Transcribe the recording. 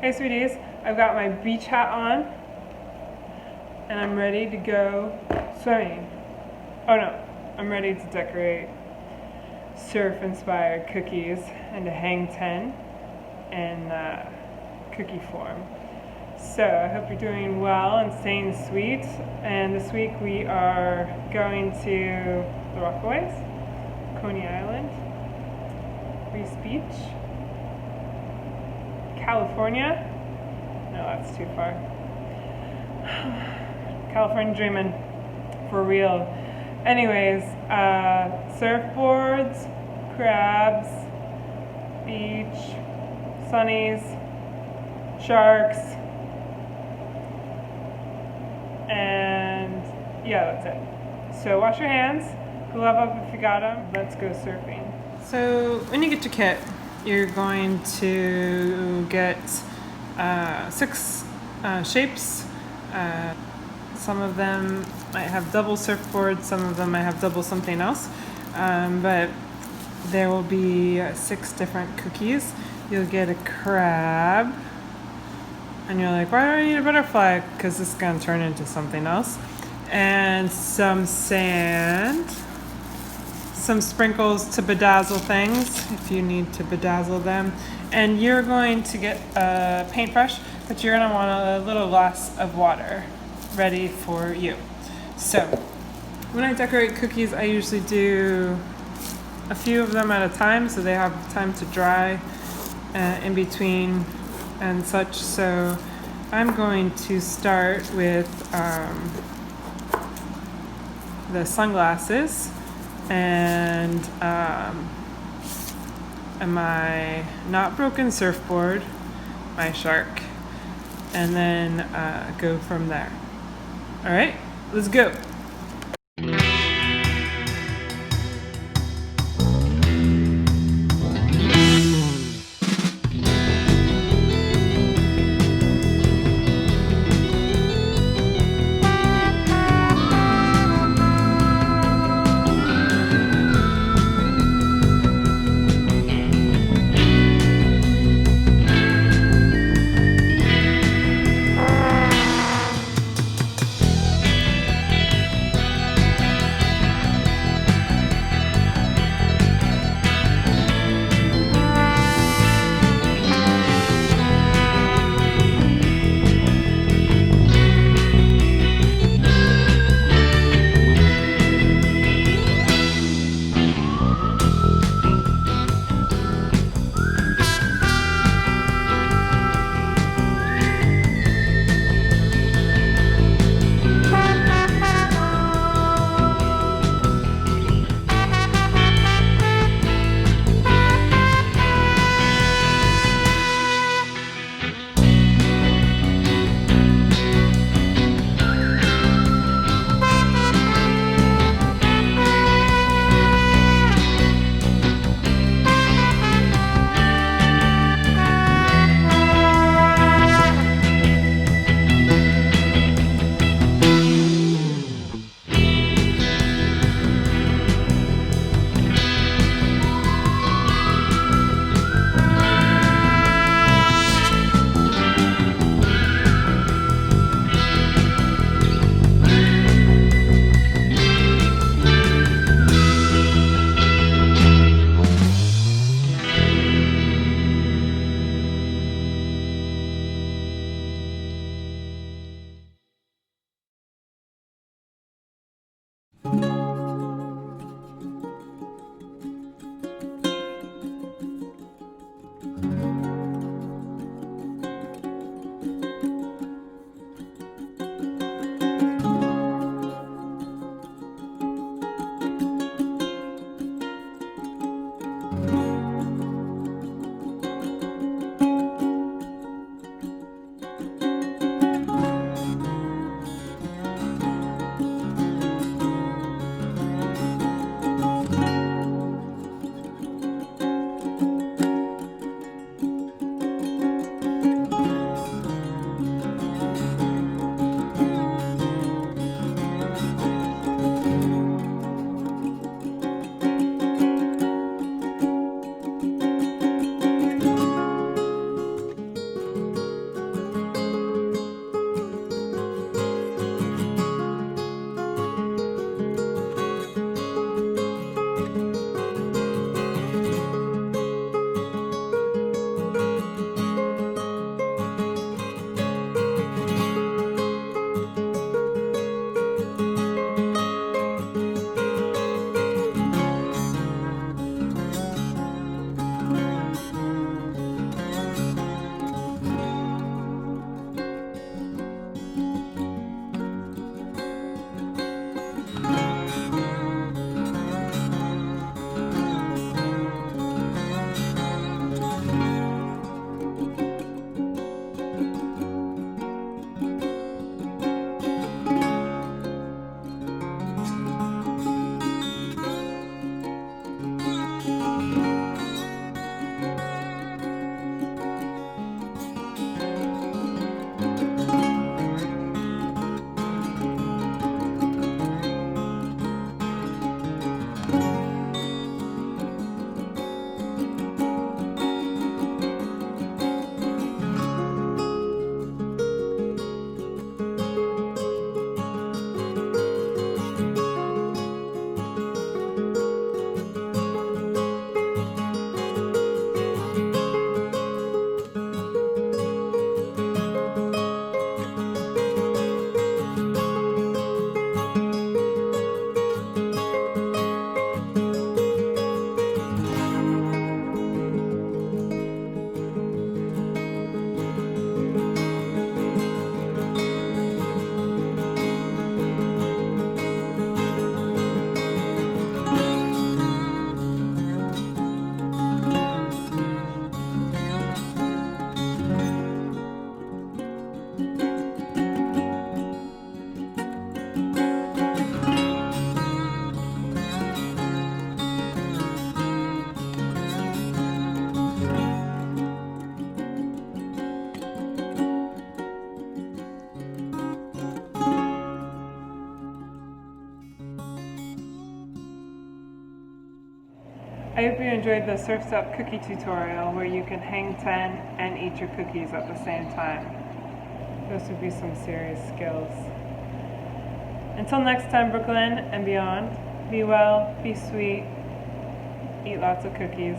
Hey sweeties, I've got my beach hat on and I'm ready to go swimming. Oh no, I'm ready to decorate surf-inspired cookies and to hang 10 in cookie form. So I hope you're doing well and staying sweet. And this week we are going to the Rockaways, Coney Island, Reese Beach, California. No, that's too far. California dreaming for real. Anyways, surfboards, crabs, beach, sunnies, sharks, and yeah, that's it. So wash your hands, glove up if you got them. Let's go surfing. So when you get your kit, you're going to get 6 shapes. Some of them might have double surfboards, some of them might have double something else, but there will be 6 different cookies. You'll get a crab, and you're like, why do I need a butterfly? Because this is going to turn into something else. And some sand, some sprinkles to bedazzle things if you need to bedazzle them, and you're going to get a paintbrush, but you're going to want a little glass of water ready for you. So when I decorate cookies, I usually do a few of them at a time so they have time to dry in between and such. So I'm going to start with the sunglasses and my not broken surfboard, my shark, and then go from there. All right, let's go. I hope you enjoyed the Surf's Up cookie tutorial where you can hang 10 and eat your cookies at the same time. Those would be some serious skills. Until next time, Brooklyn and beyond, be well, be sweet, eat lots of cookies.